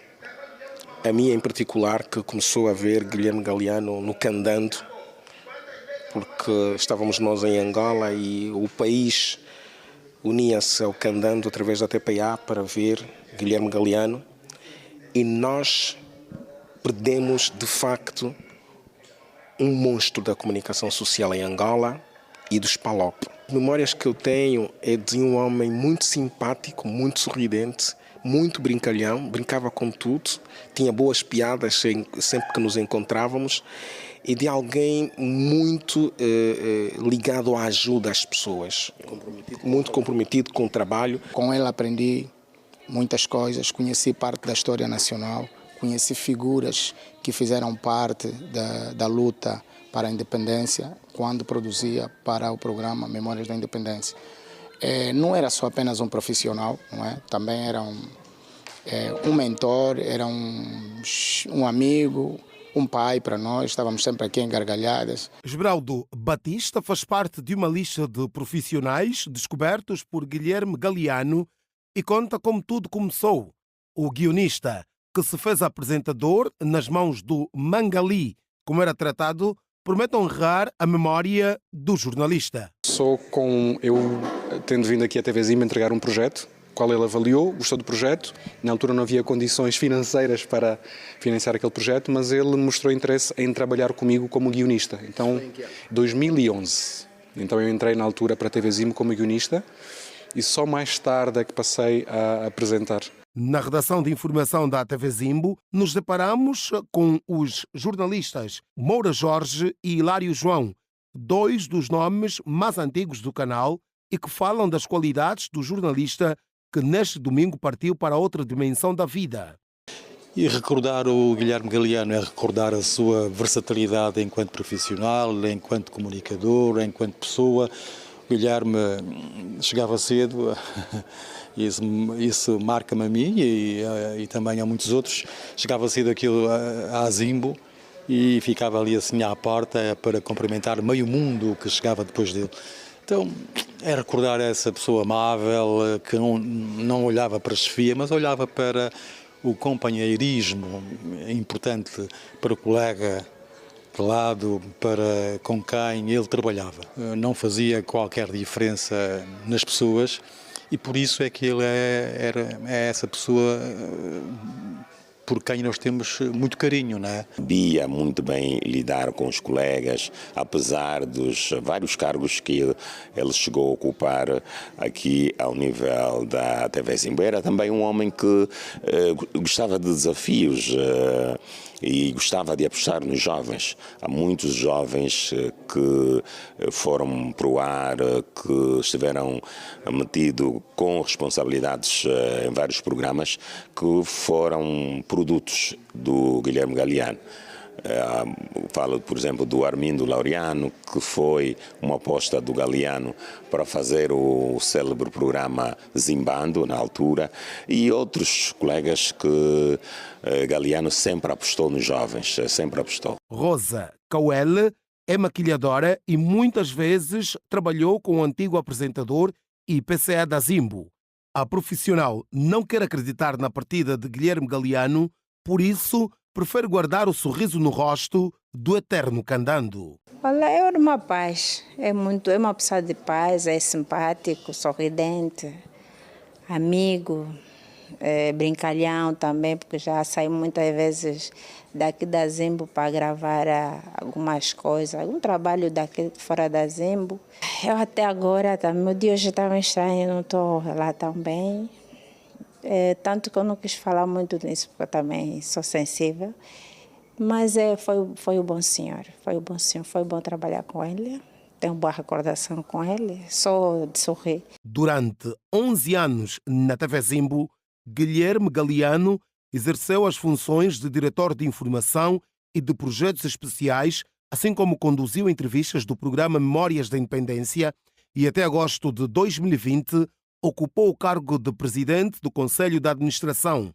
A mim em particular, que começou a ver Guilherme Galeano no Candando, porque estávamos nós em Angola e o país unia-se ao Candando através da TPA para ver Guilherme Galeano, e nós perdemos de facto um monstro da comunicação social em Angola e dos PALOP. As memórias que eu tenho é de um homem muito simpático, muito sorridente, muito brincalhão, brincava com tudo, tinha boas piadas sempre que nos encontrávamos, e de alguém muito ligado à ajuda às pessoas, muito comprometido com o trabalho. Com ele aprendi muitas coisas, conheci parte da história nacional, conheci figuras que fizeram parte da luta para a independência, quando produzia para o programa Memórias da Independência. Não era só apenas um profissional, não é? Também era um mentor, era um amigo, um pai para nós, estávamos sempre aqui em gargalhadas. Esmeraldo Batista faz parte de uma lista de profissionais descobertos por Guilherme Galeano e conta como tudo começou. O guionista, que se fez apresentador nas mãos do Mangali, como era tratado, promete honrar a memória do jornalista. Só com eu tendo vindo aqui à TV Zimbo entregar um projeto, qual ele avaliou, gostou do projeto. Na altura não havia condições financeiras para financiar aquele projeto, mas ele mostrou interesse em trabalhar comigo como guionista. Então, 2011. Então eu entrei na altura para a TV Zimbo como guionista e só mais tarde é que passei a apresentar. Na redação de informação da TV Zimbo, nos deparamos com os jornalistas Moura Jorge e Hilário João, dois dos nomes mais antigos do canal e que falam das qualidades do jornalista que neste domingo partiu para outra dimensão da vida. E recordar o Guilherme Galeano é recordar a sua versatilidade enquanto profissional, enquanto comunicador, enquanto pessoa. O Guilherme chegava cedo, isso marca-me a mim e também a muitos outros. Chegava cedo aqui à Zimbo e ficava ali assim à porta para cumprimentar meio mundo que chegava depois dele. Então, é recordar essa pessoa amável, que não olhava para a chefia, mas olhava para o companheirismo importante para o colega de lado, com quem ele trabalhava. Não fazia qualquer diferença nas pessoas e por isso é que ele é essa pessoa por quem nós temos muito carinho, não é? Sabia muito bem lidar com os colegas, apesar dos vários cargos que ele chegou a ocupar aqui ao nível da TV Zimbo. Era também um homem que gostava de desafios e gostava de apostar nos jovens. Há muitos jovens que foram para o ar, que estiveram metidos com responsabilidades em vários programas, que foram produtos do Guilherme Galeano. Falo, por exemplo, do Armindo Laureano, que foi uma aposta do Galeano para fazer o célebre programa Zimbando, na altura, e outros colegas que Galeano sempre apostou nos jovens, sempre apostou. Rosa Cauelle é maquilhadora e muitas vezes trabalhou com o antigo apresentador e PCA da Zimbo. A profissional não quer acreditar na partida de Guilherme Galeano, por isso prefere guardar o sorriso no rosto do eterno candando. Olha, é uma paz, é uma pessoa de paz, é simpático, sorridente, amigo, brincalhão também, porque já saí muitas vezes daqui da Zimbo para gravar algumas coisas, algum trabalho daqui fora da Zimbo. Eu até agora, meu dia hoje está meio estranho, não estou lá tão bem. Tanto que eu não quis falar muito nisso, porque eu também sou sensível. Mas foi o bom senhor, foi bom trabalhar com ele. Tenho boa recordação com ele, só de sorrir. Durante 11 anos na TV Zimbo, Guilherme Galeano exerceu as funções de diretor de informação e de projetos especiais, assim como conduziu entrevistas do programa Memórias da Independência e até agosto de 2020 ocupou o cargo de presidente do Conselho de Administração.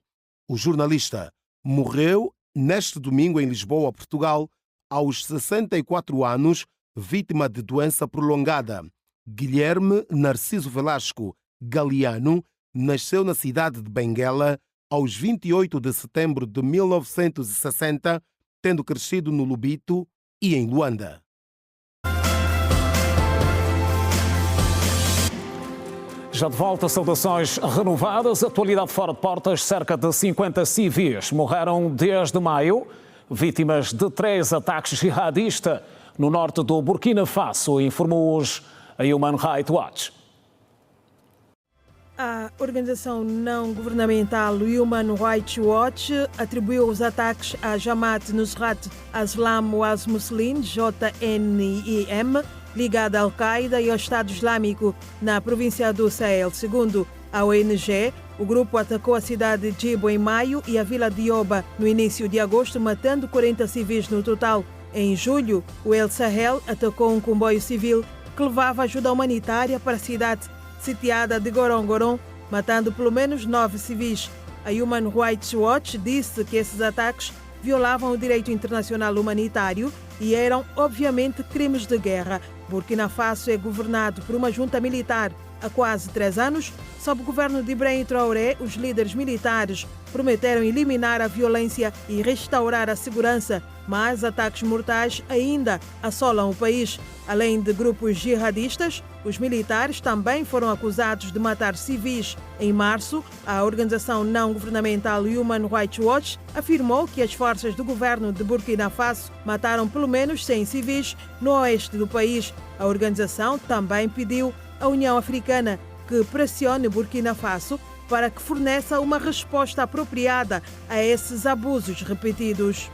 O jornalista morreu neste domingo em Lisboa, Portugal, aos 64 anos, vítima de doença prolongada. Guilherme Narciso Velasco Galeano nasceu na cidade de Benguela aos 28 de setembro de 1960, tendo crescido no Lubito e em Luanda. Já de volta, saudações renovadas. Atualidade fora de portas, cerca de 50 civis morreram desde maio, vítimas de 3 ataques jihadistas no norte do Burkina Faso, informou hoje a Human Rights Watch. A organização não governamental Human Rights Watch atribuiu os ataques à Jamaat Nusrat Aslam Al-Muslim, JNIM, ligada à Al-Qaeda e ao Estado Islâmico na província do Sahel. Segundo a ONG, o grupo atacou a cidade de Djibo em maio e a vila de Yoba no início de agosto, matando 40 civis no total. Em julho, o El Sahel atacou um comboio civil que levava ajuda humanitária para a cidade sitiada de Goron, matando pelo menos 9 civis. A Human Rights Watch disse que esses ataques violavam o direito internacional humanitário e eram, obviamente, crimes de guerra. Burkina Faso é governado por uma junta militar há quase 3 anos. Sob o governo de Ibrahim Traoré, os líderes militares prometeram eliminar a violência e restaurar a segurança, mas ataques mortais ainda assolam o país. Além de grupos jihadistas, os militares também foram acusados de matar civis. Em março, a organização não governamental Human Rights Watch afirmou que as forças do governo de Burkina Faso mataram pelo menos 100 civis no oeste do país. A organização também pediu à União Africana que pressione Burkina Faso para que forneça uma resposta apropriada a esses abusos repetidos.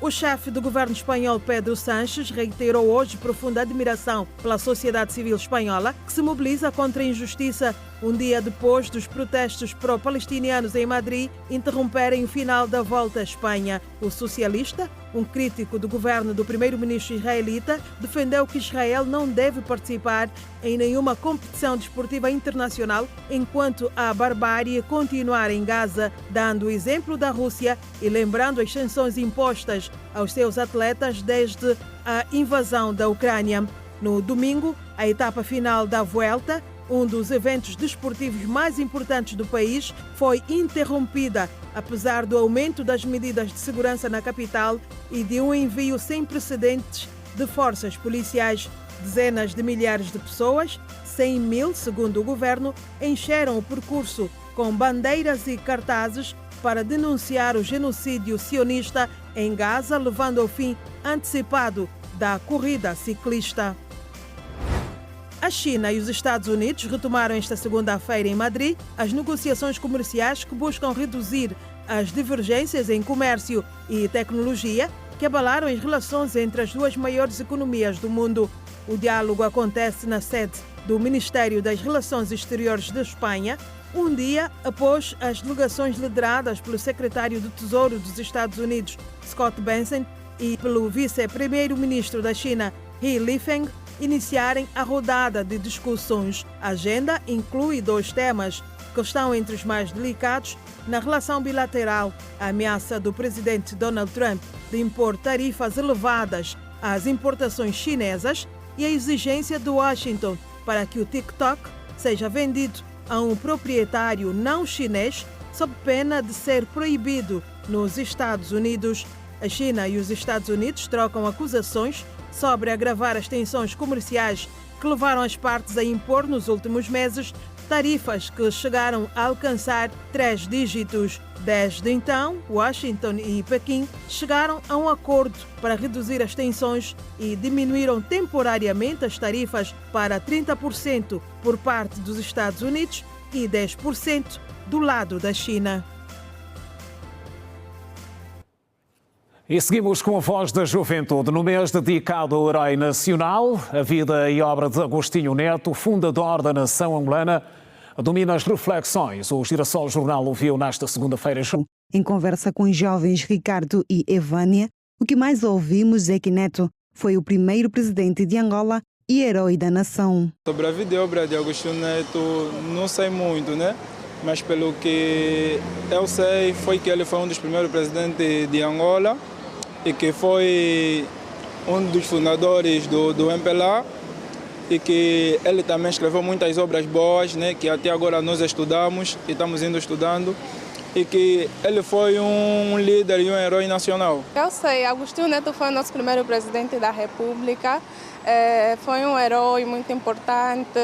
O chefe do governo espanhol, Pedro Sánchez, reiterou hoje profunda admiração pela sociedade civil espanhola, que se mobiliza contra a injustiça um dia depois dos protestos pró-palestinianos em Madrid interromperem o final da volta à Espanha. O socialista, um crítico do governo do primeiro-ministro israelita, defendeu que Israel não deve participar em nenhuma competição desportiva internacional enquanto a barbárie continuar em Gaza, dando o exemplo da Rússia e lembrando as sanções impostas aos seus atletas desde a invasão da Ucrânia. No domingo, a etapa final da Vuelta, um dos eventos desportivos mais importantes do país, foi interrompida, apesar do aumento das medidas de segurança na capital e de um envio sem precedentes de forças policiais. Dezenas de milhares de pessoas, 100 mil, segundo o governo, encheram o percurso com bandeiras e cartazes para denunciar o genocídio sionista em Gaza, levando ao fim antecipado da corrida ciclista. A China e os Estados Unidos retomaram esta segunda-feira em Madrid as negociações comerciais que buscam reduzir as divergências em comércio e tecnologia que abalaram as relações entre as duas maiores economias do mundo. O diálogo acontece na sede do Ministério das Relações Exteriores da Espanha, um dia após as delegações lideradas pelo secretário do Tesouro dos Estados Unidos, Scott Bessent, e pelo vice-primeiro-ministro da China, He Lifeng, iniciarem a rodada de discussões. A agenda inclui 2 temas que estão entre os mais delicados na relação bilateral: a ameaça do presidente Donald Trump de impor tarifas elevadas às importações chinesas e a exigência de Washington para que o TikTok seja vendido a um proprietário não chinês sob pena de ser proibido nos Estados Unidos. A China e os Estados Unidos trocam acusações sobre agravar as tensões comerciais que levaram as partes a impor nos últimos meses tarifas que chegaram a alcançar 3 dígitos. Desde então, Washington e Pequim chegaram a um acordo para reduzir as tensões e diminuíram temporariamente as tarifas para 30% por parte dos Estados Unidos e 10% do lado da China. E seguimos com a Voz da Juventude. No mês dedicado ao herói nacional, a vida e obra de Agostinho Neto, fundador da nação angolana, domina as reflexões. O Girassol Jornal ouviu nesta segunda-feira. Em conversa com os jovens Ricardo e Evânia, o que mais ouvimos é que Neto foi o primeiro presidente de Angola e herói da nação. Sobre a vida e obra de Agostinho Neto, não sei muito, né? Mas pelo que eu sei, foi que ele foi um dos primeiros presidentes de Angola e que foi um dos fundadores do MPLA e que ele também escreveu muitas obras boas, né, que até agora nós estudamos e estamos indo estudando, e que ele foi um líder e um herói nacional. Eu sei, Agostinho Neto foi o nosso primeiro presidente da República, foi um herói muito importante,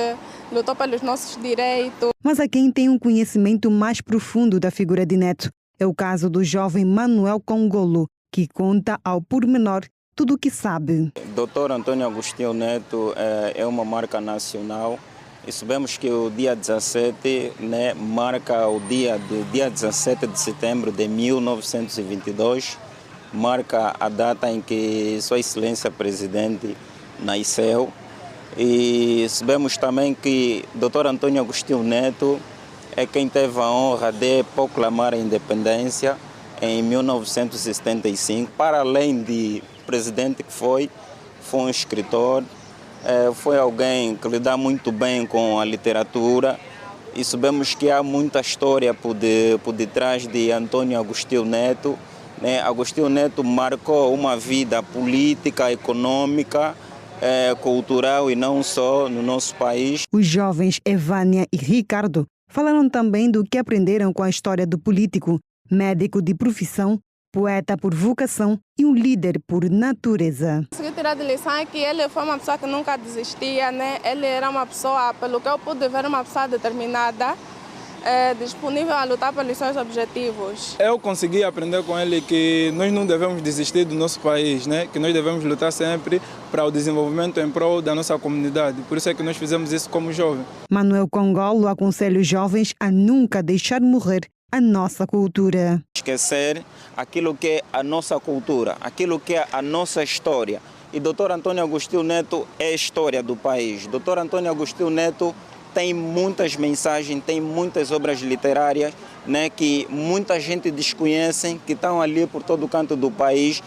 lutou pelos nossos direitos. Mas há quem tem um conhecimento mais profundo da figura de Neto. É o caso do jovem Manuel Congolo, que conta ao pormenor tudo o que sabe. Dr. Antônio Agostinho Neto é uma marca nacional e sabemos que o dia 17, né, marca o dia 17 de setembro de 1922, marca a data em que Sua Excelência Presidente nasceu. E sabemos também que Dr. Antônio Agostinho Neto é quem teve a honra de proclamar a independência em 1975. Para além de presidente que foi um escritor, foi alguém que lida muito bem com a literatura e sabemos que há muita história por detrás de Antônio Agostinho Neto. Né? Agostinho Neto marcou uma vida política, econômica, cultural e não só no nosso país. Os jovens Evânia e Ricardo falaram também do que aprenderam com a história do político, médico de profissão, poeta por vocação e um líder por natureza. Consegui tirar de lição é que ele foi uma pessoa que nunca desistia, né? Ele era uma pessoa, pelo que eu pude ver, uma pessoa determinada, disponível a lutar pelos seus objetivos. Eu consegui aprender com ele que nós não devemos desistir do nosso país, né? Que nós devemos lutar sempre para o desenvolvimento em prol da nossa comunidade. Por isso é que nós fizemos isso como jovem. Manuel Congolo aconselha os jovens a nunca deixar morrer a nossa cultura. Esquecer aquilo que é a nossa cultura, aquilo que é a nossa história. E Dr. Antônio Agostinho Neto é a história do país. Dr. Antônio Agostinho Neto tem muitas mensagens, tem muitas obras literárias, né, que muita gente desconhece, que estão ali por todo o canto do país,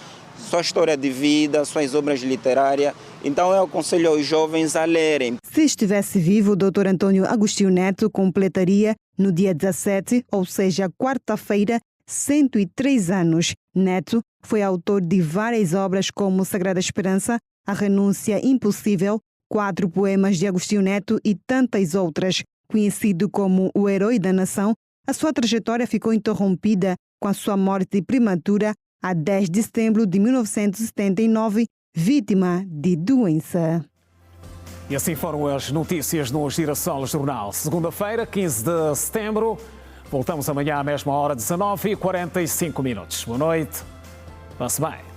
sua história de vida, suas obras literárias. Então eu aconselho aos jovens a lerem. Se estivesse vivo, o Dr. Antônio Agostinho Neto completaria no dia 17, ou seja, quarta-feira, 103 anos. Neto foi autor de várias obras como Sagrada Esperança, A Renúncia Impossível, 4 poemas de Agostinho Neto e tantas outras. Conhecido como o herói da nação, a sua trajetória ficou interrompida com a sua morte prematura a 10 de setembro de 1979, vítima de doença. E assim foram as notícias no Girassol Jornal. Segunda-feira, 15 de setembro. Voltamos amanhã à mesma hora, 19h45. Boa noite. Passe bem.